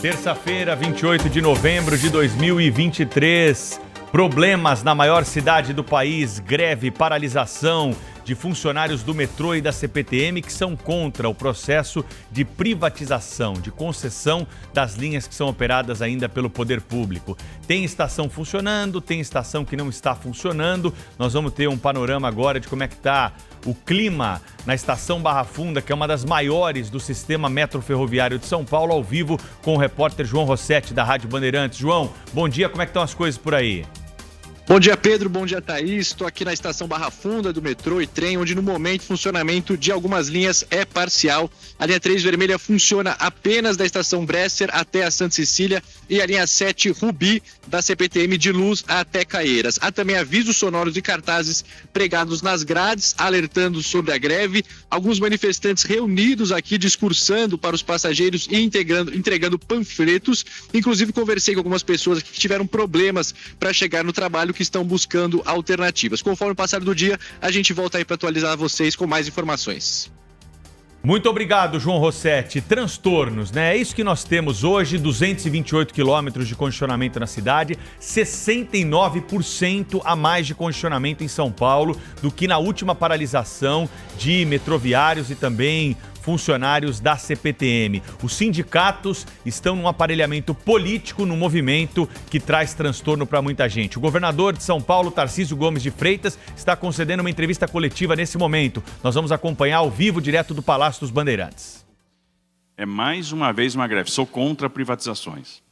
Terça-feira, 28 de novembro de 2023. Problemas na maior cidade do país, greve, paralisação de funcionários do metrô e da CPTM que são contra o processo de privatização, de concessão das linhas que são operadas ainda pelo poder público. Tem estação funcionando, tem estação que não está funcionando. Nós vamos ter um panorama agora de como é que está o clima na estação Barra Funda, que é uma das maiores do sistema metroferroviário de São Paulo, ao vivo com o repórter João Rossetti, da Rádio Bandeirantes. João, bom dia, como é que estão as coisas por aí? Bom dia, Pedro. Bom dia, Thaís. Estou aqui na estação Barra Funda do metrô e trem, onde no momento o funcionamento de algumas linhas é parcial. A linha 3 vermelha funciona apenas da estação Bresser até a Santa Cecília e a linha 7 Rubi da CPTM de Luz até Caieiras. Há também avisos sonoros e cartazes pregados nas grades, alertando sobre a greve. Alguns manifestantes reunidos aqui discursando para os passageiros e entregando panfletos. Inclusive, conversei com algumas pessoas que tiveram problemas para chegar no trabalho, que estão buscando alternativas. Conforme o passar do dia, a gente volta aí para atualizar vocês com mais informações. Muito obrigado, João Rossetti. Transtornos, né? É isso que nós temos hoje, 228 quilômetros de congestionamento na cidade, 69% a mais de congestionamento em São Paulo do que na última paralisação de metroviários e também funcionários da CPTM. Os sindicatos estão num aparelhamento político, num movimento que traz transtorno para muita gente. O governador de São Paulo, Tarcísio Gomes de Freitas, está concedendo uma entrevista coletiva nesse momento. Nós vamos acompanhar ao vivo, direto do Palácio dos Bandeirantes. É mais uma vez uma greve. Sou contra privatizações.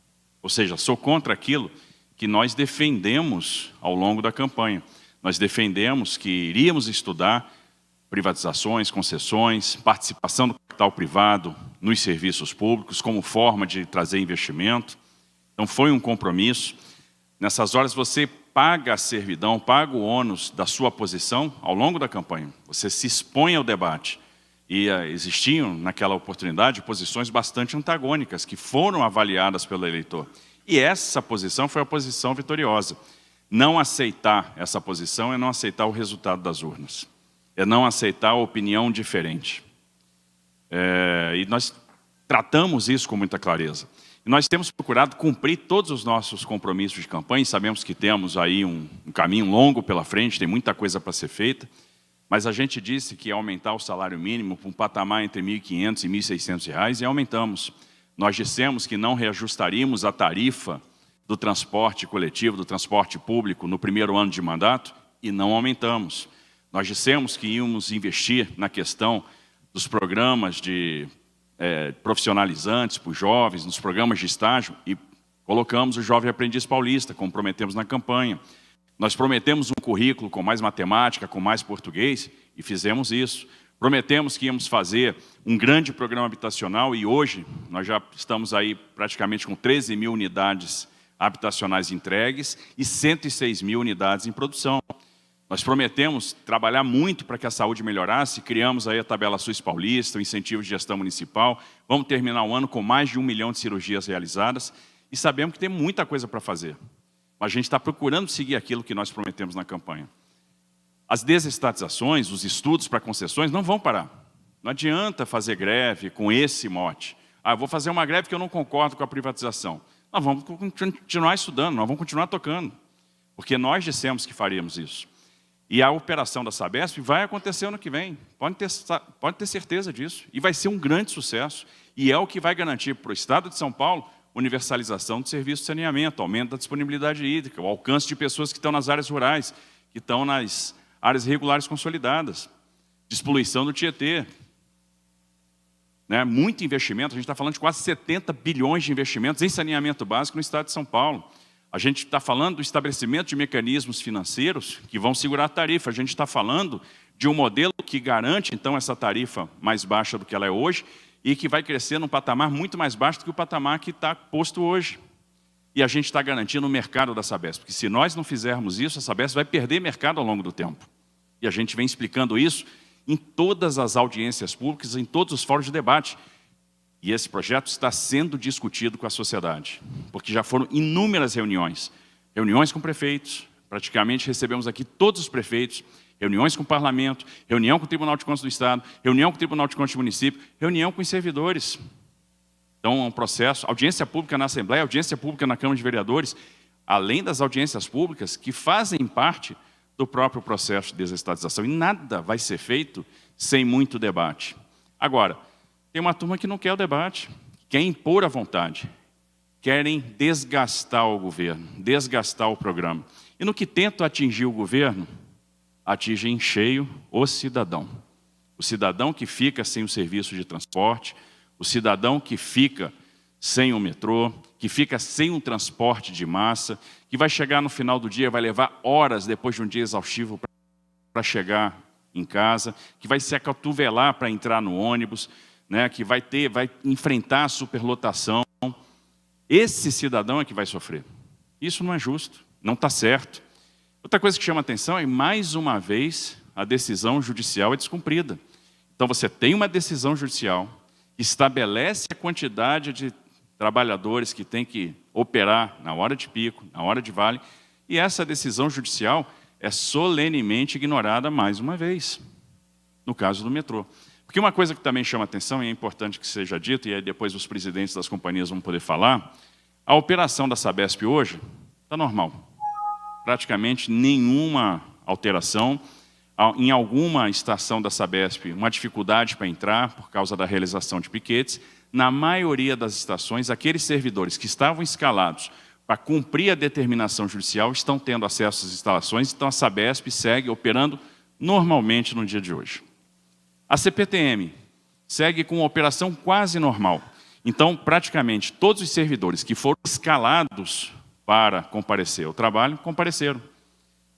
Ou seja, sou contra aquilo que nós defendemos ao longo da campanha. Nós defendemos que iríamos estudar privatizações, concessões, participação do capital privado nos serviços públicos como forma de trazer investimento. Então foi um compromisso. Nessas horas você paga a servidão, paga o ônus da sua posição ao longo da campanha. Você se expõe ao debate. E existiam, naquela oportunidade, posições bastante antagônicas que foram avaliadas pelo eleitor. E essa posição foi a posição vitoriosa. Não aceitar essa posição é não aceitar o resultado das urnas. É não aceitar a opinião diferente. E nós tratamos isso com muita clareza. E nós temos procurado cumprir todos os nossos compromissos de campanha, sabemos que temos aí um caminho longo pela frente, tem muita coisa para ser feita, mas a gente disse que ia aumentar o salário mínimo para um patamar entre R$ 1.500 e R$ 1.600 e aumentamos. Nós dissemos que não reajustaríamos a tarifa do transporte coletivo, do transporte público no primeiro ano de mandato e não aumentamos. Nós dissemos que íamos investir na questão dos programas de profissionalizantes para os jovens, nos programas de estágio, e colocamos o Jovem Aprendiz Paulista, como prometemos na campanha. Nós prometemos um currículo com mais matemática, com mais português, e fizemos isso. Prometemos que íamos fazer um grande programa habitacional, e hoje nós já estamos aí praticamente com 13 mil unidades habitacionais entregues e 106 mil unidades em produção. Nós prometemos trabalhar muito para que a saúde melhorasse, criamos aí a tabela SUS paulista, o incentivo de gestão municipal, vamos terminar o ano com mais de 1 milhão de cirurgias realizadas e sabemos que tem muita coisa para fazer. Mas a gente está procurando seguir aquilo que nós prometemos na campanha. As desestatizações, os estudos para concessões não vão parar. Não adianta fazer greve com esse mote. Eu vou fazer uma greve que eu não concordo com a privatização. Nós vamos continuar estudando, nós vamos continuar tocando, porque nós dissemos que faríamos isso. E a operação da Sabesp vai acontecer ano que vem, pode ter certeza disso. E vai ser um grande sucesso. E é o que vai garantir para o Estado de São Paulo universalização do serviço de saneamento, aumento da disponibilidade hídrica, o alcance de pessoas que estão nas áreas rurais, que estão nas áreas regulares consolidadas, despoluição do Tietê. Muito investimento, a gente está falando de quase 70 bilhões de investimentos em saneamento básico no Estado de São Paulo. A gente está falando do estabelecimento de mecanismos financeiros que vão segurar a tarifa. A gente está falando de um modelo que garante, então, essa tarifa mais baixa do que ela é hoje e que vai crescer num patamar muito mais baixo do que o patamar que está posto hoje. E a gente está garantindo o mercado da Sabesp, porque se nós não fizermos isso, a Sabesp vai perder mercado ao longo do tempo. E a gente vem explicando isso em todas as audiências públicas, em todos os fóruns de debate. E esse projeto está sendo discutido com a sociedade, porque já foram inúmeras reuniões com prefeitos, praticamente recebemos aqui todos os prefeitos, reuniões com o parlamento, reunião com o Tribunal de Contas do Estado, reunião com o Tribunal de Contas do município, reunião com os servidores. Então, é um processo, audiência pública na Assembleia, audiência pública na Câmara de Vereadores, além das audiências públicas que fazem parte do próprio processo de desestatização. E nada vai ser feito sem muito debate. Agora, tem uma turma que não quer o debate, quer impor a vontade, querem desgastar o governo, desgastar o programa. E no que tentam atingir o governo, atingem em cheio o cidadão. O cidadão que fica sem o serviço de transporte, o cidadão que fica sem o metrô, que fica sem um transporte de massa, que vai chegar no final do dia, vai levar horas depois de um dia exaustivo para chegar em casa, que vai se acotovelar para entrar no ônibus, né, que vai enfrentar a superlotação. Esse cidadão é que vai sofrer. Isso não é justo, não está certo. Outra coisa que chama atenção é, mais uma vez, a decisão judicial é descumprida. Então você tem uma decisão judicial que estabelece a quantidade de trabalhadores que tem que operar na hora de pico, na hora de vale, e essa decisão judicial é solenemente ignorada mais uma vez, no caso do metrô. Porque uma coisa que também chama atenção, e é importante que seja dito, e aí depois os presidentes das companhias vão poder falar, a operação da Sabesp hoje está normal. Praticamente nenhuma alteração. Em alguma estação da Sabesp, uma dificuldade para entrar por causa da realização de piquetes. Na maioria das estações, aqueles servidores que estavam escalados para cumprir a determinação judicial estão tendo acesso às instalações, então a Sabesp segue operando normalmente no dia de hoje. A CPTM segue com uma operação quase normal. Então, praticamente todos os servidores que foram escalados para comparecer ao trabalho, compareceram.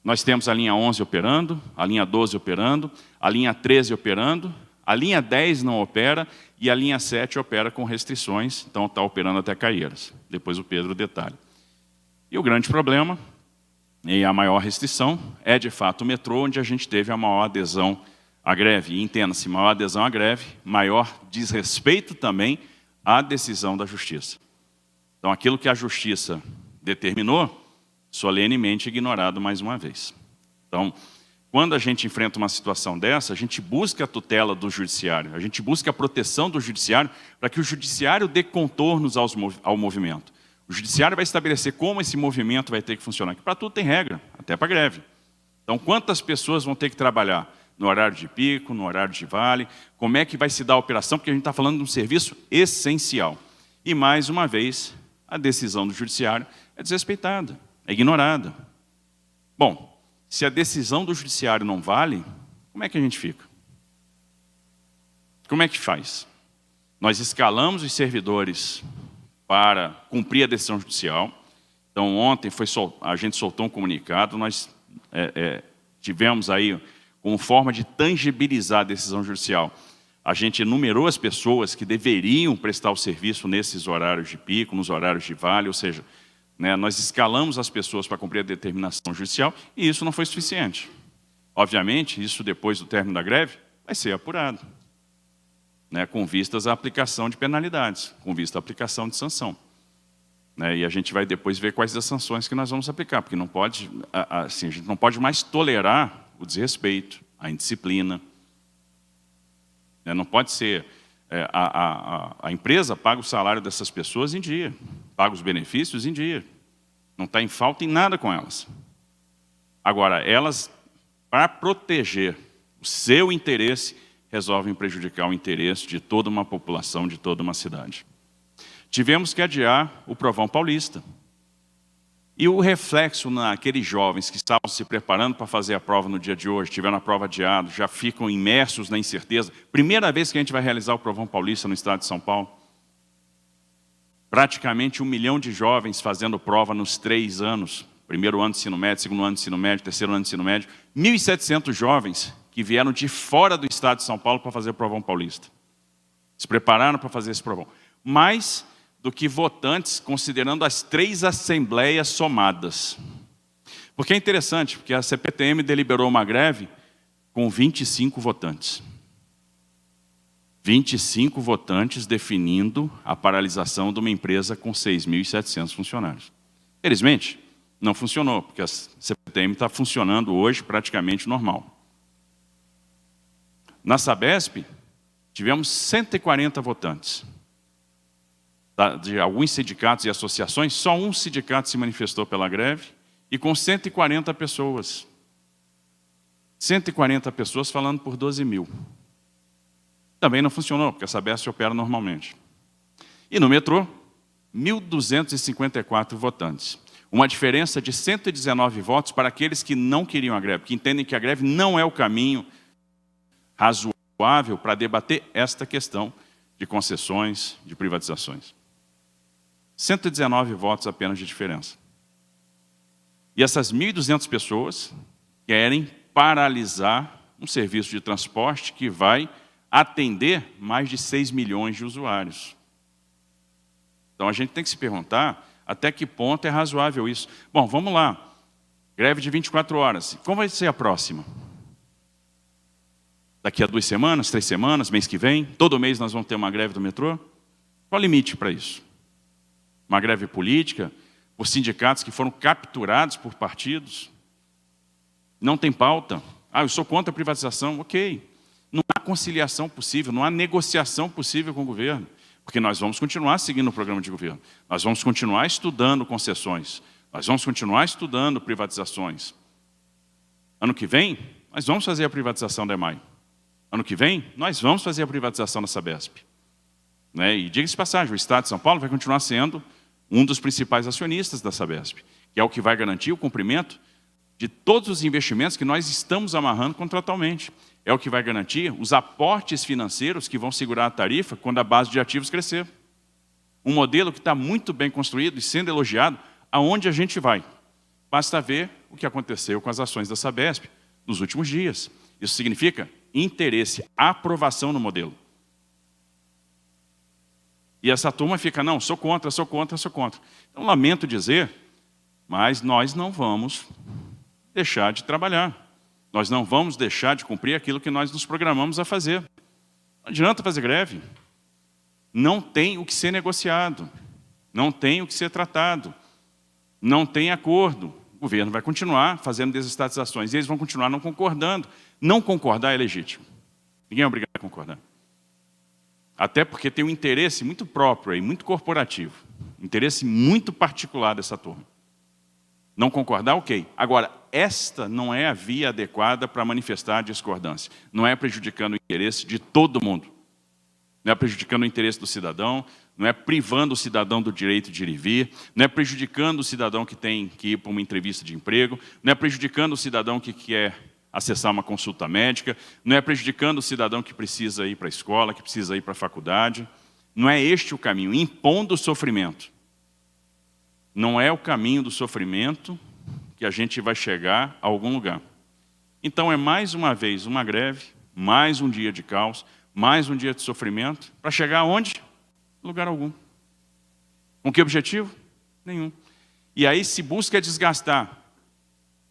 Nós temos a linha 11 operando, a linha 12 operando, a linha 13 operando, a linha 10 não opera e a linha 7 opera com restrições, então está operando até Caieiras. Depois o Pedro detalha. E o grande problema, e a maior restrição, é de fato o metrô, onde a gente teve a maior adesão à greve. E entenda-se, maior adesão à greve, maior desrespeito também à decisão da Justiça. Então aquilo que a Justiça determinou, solenemente ignorado mais uma vez. Então, quando a gente enfrenta uma situação dessa, a gente busca a tutela do judiciário, a gente busca a proteção do judiciário para que o judiciário dê contornos ao movimento. O judiciário vai estabelecer como esse movimento vai ter que funcionar. Para tudo tem regra, até para greve. Então, quantas pessoas vão ter que trabalhar no horário de pico, no horário de vale, como é que vai se dar a operação, porque a gente está falando de um serviço essencial. E, mais uma vez, a decisão do judiciário é desrespeitada. É ignorada. Bom, se a decisão do judiciário não vale, como é que a gente fica? Como é que faz? Nós escalamos os servidores para cumprir a decisão judicial. Então, ontem a gente soltou um comunicado, nós tivemos aí, como forma de tangibilizar a decisão judicial, a gente enumerou as pessoas que deveriam prestar o serviço nesses horários de pico, nos horários de vale, ou seja, nós escalamos as pessoas para cumprir a determinação judicial e isso não foi suficiente. Obviamente, isso depois do término da greve vai ser apurado, com vistas à aplicação de penalidades, com vista à aplicação de sanção. E a gente vai depois ver quais as sanções que nós vamos aplicar, porque não pode, assim, a gente não pode mais tolerar o desrespeito, a indisciplina. Não pode ser... A empresa paga o salário dessas pessoas em dia, paga os benefícios em dia, não está em falta em nada com elas. Agora, elas, para proteger o seu interesse, resolvem prejudicar o interesse de toda uma população, de toda uma cidade. Tivemos que adiar o Provão Paulista. E o reflexo naqueles jovens que estavam se preparando para fazer a prova no dia de hoje, tiveram a prova adiada, já ficam imersos na incerteza. Primeira vez que a gente vai realizar o Provão Paulista no estado de São Paulo. Praticamente 1 milhão de jovens fazendo prova nos 3 anos. Primeiro ano de ensino médio, segundo ano de ensino médio, terceiro ano de ensino médio. 1.700 jovens que vieram de fora do estado de São Paulo para fazer o Provão Paulista. Se prepararam para fazer esse provão. Mais do que votantes, considerando as 3 assembleias somadas. Porque é interessante, porque a CPTM deliberou uma greve com 25 votantes. 25 votantes definindo a paralisação de uma empresa com 6.700 funcionários. Felizmente, não funcionou, porque a CPTM está funcionando hoje praticamente normal. Na Sabesp, tivemos 140 votantes. de alguns sindicatos e associações, só um sindicato se manifestou pela greve, e com 140 pessoas. 140 pessoas falando por 12 mil. Também não funcionou, porque a Sabesp opera normalmente. E no metrô, 1.254 votantes. Uma diferença de 119 votos para aqueles que não queriam a greve, que entendem que a greve não é o caminho razoável para debater esta questão de concessões, de privatizações. 119 votos apenas de diferença. E essas 1.200 pessoas querem paralisar um serviço de transporte que vai atender mais de 6 milhões de usuários. Então a gente tem que se perguntar até que ponto é razoável isso. Bom, vamos lá. Greve de 24 horas. Como vai ser a próxima? Daqui a 2 semanas, 3 semanas, mês que vem? Todo mês nós vamos ter uma greve do metrô? Qual o limite para isso? Uma greve política, por sindicatos que foram capturados por partidos? Não tem pauta? Ah, eu sou contra a privatização. Ok. Não há conciliação possível, não há negociação possível com o governo. Porque nós vamos continuar seguindo o programa de governo. Nós vamos continuar estudando concessões. Nós vamos continuar estudando privatizações. Ano que vem, nós vamos fazer a privatização da EMAI. Ano que vem, nós vamos fazer a privatização da Sabesp. E diga-se de passagem, o Estado de São Paulo vai continuar sendo um dos principais acionistas da Sabesp, que é o que vai garantir o cumprimento de todos os investimentos que nós estamos amarrando contratualmente. É o que vai garantir os aportes financeiros que vão segurar a tarifa quando a base de ativos crescer. Um modelo que está muito bem construído e sendo elogiado aonde a gente vai. Basta ver o que aconteceu com as ações da Sabesp nos últimos dias. Isso significa interesse, aprovação no modelo. E essa turma fica, não, sou contra, sou contra, sou contra. Então, lamento dizer, mas nós não vamos deixar de trabalhar. Nós não vamos deixar de cumprir aquilo que nós nos programamos a fazer. Não adianta fazer greve. Não tem o que ser negociado. Não tem o que ser tratado. Não tem acordo. O governo vai continuar fazendo desestatizações e eles vão continuar não concordando. Não concordar é legítimo. Ninguém é obrigado a concordar. Até porque tem um interesse muito próprio aí, muito corporativo. Um interesse muito particular dessa turma. Não concordar, ok. Agora, esta não é a via adequada para manifestar a discordância. Não é prejudicando o interesse de todo mundo. Não é prejudicando o interesse do cidadão, não é privando o cidadão do direito de ir e vir, não é prejudicando o cidadão que tem que ir para uma entrevista de emprego, não é prejudicando o cidadão que quer acessar uma consulta médica, não é prejudicando o cidadão que precisa ir para a escola, que precisa ir para a faculdade. Não é este o caminho, impondo o sofrimento. Não é o caminho do sofrimento que a gente vai chegar a algum lugar. Então é mais uma vez uma greve, mais um dia de caos, mais um dia de sofrimento, para chegar aonde? Lugar algum. Com que objetivo? Nenhum. E aí se busca desgastar.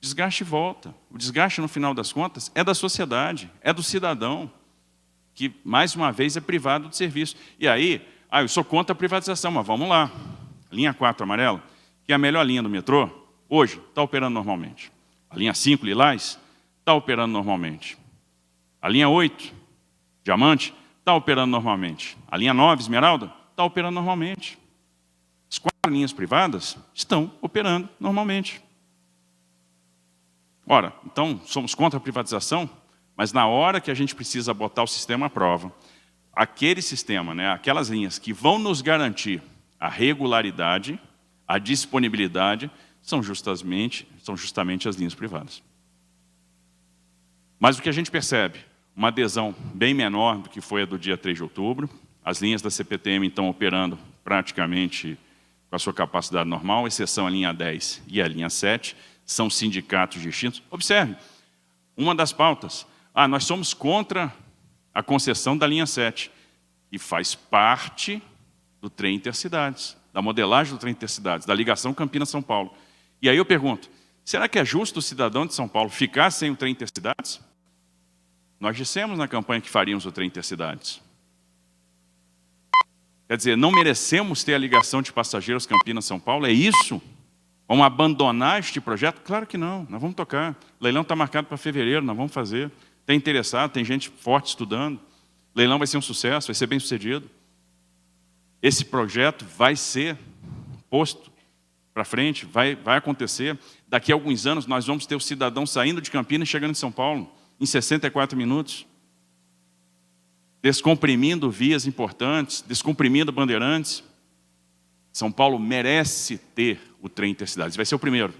Desgaste volta. O desgaste, no final das contas, é da sociedade, é do cidadão, que, mais uma vez, é privado de serviço. E aí, eu sou contra a privatização, mas vamos lá. Linha 4 amarela, que é a melhor linha do metrô, hoje está operando normalmente. A linha 5 lilás está operando normalmente. A linha 8, diamante, está operando normalmente. A linha 9, esmeralda, está operando normalmente. As 4 linhas privadas estão operando normalmente. Ora, então, somos contra a privatização, mas na hora que a gente precisa botar o sistema à prova, aquele sistema, aquelas linhas que vão nos garantir a regularidade, a disponibilidade, são justamente as linhas privadas. Mas o que a gente percebe? Uma adesão bem menor do que foi a do dia 3 de outubro. As linhas da CPTM estão operando praticamente com a sua capacidade normal, exceção a linha 10 e a linha 7, são sindicatos distintos. Observe, uma das pautas, nós somos contra a concessão da linha 7, e faz parte do trem intercidades, da modelagem do trem intercidades, da ligação Campinas-São Paulo. E aí eu pergunto, será que é justo o cidadão de São Paulo ficar sem o trem intercidades? Nós dissemos na campanha que faríamos o trem intercidades. Quer dizer, não merecemos ter a ligação de passageiros Campinas-São Paulo? É isso? Vamos abandonar este projeto? Claro que não, nós vamos tocar. O leilão está marcado para fevereiro, nós vamos fazer. Tem interessado, tem gente forte estudando. O leilão vai ser um sucesso, vai ser bem sucedido. Esse projeto vai ser posto para frente, vai acontecer. Daqui a alguns anos nós vamos ter o cidadão saindo de Campinas e chegando em São Paulo em 64 minutos. Descomprimindo vias importantes, descomprimindo bandeirantes. São Paulo merece ter o trem intercidades. Vai ser o primeiro.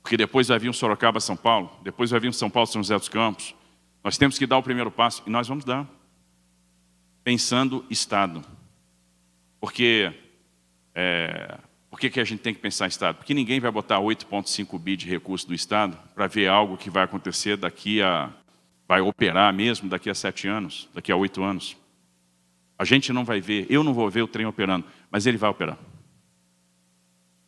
Porque depois vai vir um Sorocaba-São Paulo, depois vai vir um São Paulo-São José dos Campos. Nós temos que dar o primeiro passo, e nós vamos dar. Pensando Estado. Porque, por que a gente tem que pensar em Estado? Porque ninguém vai botar 8,5 bi de recurso do Estado para ver algo que vai acontecer vai operar mesmo daqui a 7 anos, daqui a 8 anos. A gente não vai ver, eu não vou ver o trem operando, mas ele vai operar.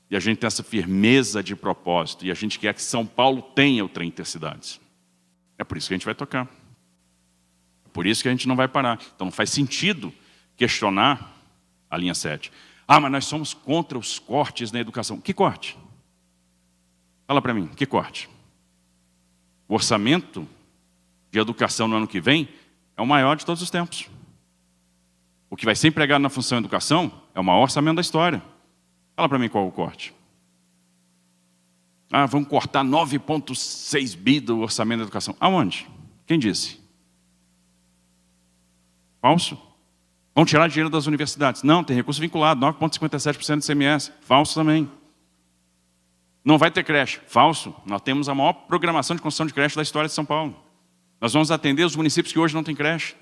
E a gente tem essa firmeza de propósito, e a gente quer que São Paulo tenha o trem intercidades. É por isso que a gente vai tocar. É por isso que a gente não vai parar. Então não faz sentido questionar a linha 7. Mas nós somos contra os cortes na educação. Que corte? Fala para mim, que corte? O orçamento de educação no ano que vem é o maior de todos os tempos. O que vai ser empregado na função educação é o maior orçamento da história. Fala para mim qual é o corte. Vamos cortar 9,6 bi do orçamento da educação. Aonde? Quem disse? Falso? Vão tirar dinheiro das universidades. Não, tem recurso vinculado, 9,57% do ICMS. Falso também. Não vai ter creche. Falso. Nós temos a maior programação de construção de creche da história de São Paulo. Nós vamos atender os municípios que hoje não têm creche.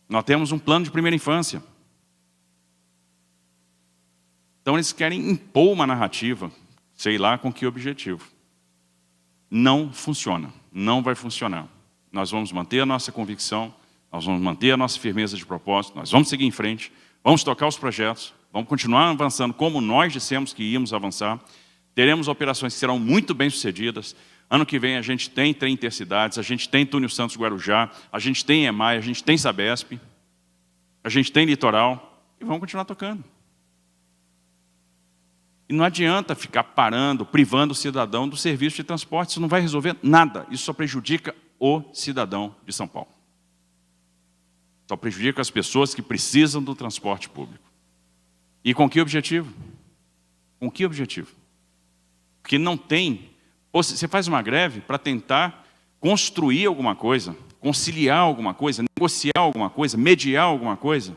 Nós temos um plano de primeira infância. Então eles querem impor uma narrativa, sei lá com que objetivo. Não funciona, não vai funcionar. Nós vamos manter a nossa convicção, nós vamos manter a nossa firmeza de propósito, nós vamos seguir em frente, vamos tocar os projetos, vamos continuar avançando como nós dissemos que íamos avançar. Teremos operações que serão muito bem sucedidas. Ano que vem a gente tem trem intercidades, a gente tem Túnel Santos-Guarujá, a gente tem EMAI, a gente tem Sabesp, a gente tem Litoral, e vamos continuar tocando. E não adianta ficar parando, privando o cidadão do serviço de transporte, isso não vai resolver nada, isso só prejudica o cidadão de São Paulo. Só prejudica as pessoas que precisam do transporte público. E com que objetivo? Com que objetivo? Porque não tem... Você faz uma greve para tentar construir alguma coisa, conciliar alguma coisa, negociar alguma coisa, mediar alguma coisa.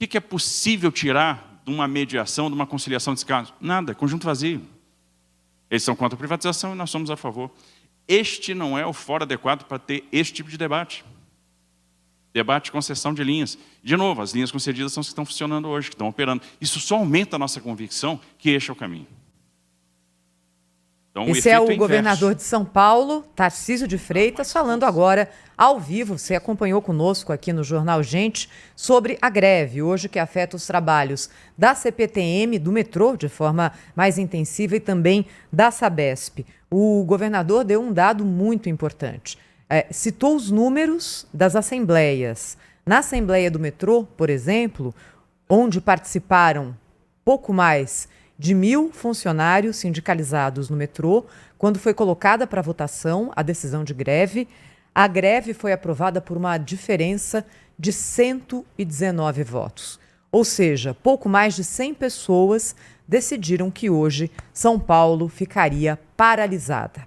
O que é possível tirar de uma mediação, de uma conciliação desse caso? Nada, é conjunto vazio. Eles são contra a privatização e nós somos a favor. Este não é o fórum adequado para ter este tipo de debate. Debate de concessão de linhas. De novo, as linhas concedidas são as que estão funcionando hoje, que estão operando. Isso só aumenta a nossa convicção que este é o caminho. Então, esse é o governador de São Paulo, Tarcísio de Freitas, falando agora ao vivo. Você acompanhou conosco aqui no Jornal Gente sobre a greve, hoje que afeta os trabalhos da CPTM, do metrô, de forma mais intensiva, e também da Sabesp. O governador deu um dado muito importante. Citou os números das assembleias. Na Assembleia do Metrô, por exemplo, onde participaram pouco mais de 1.000 funcionários sindicalizados no metrô, quando foi colocada para votação a decisão de greve, a greve foi aprovada por uma diferença de 119 votos. Ou seja, pouco mais de 100 pessoas decidiram que hoje São Paulo ficaria paralisada.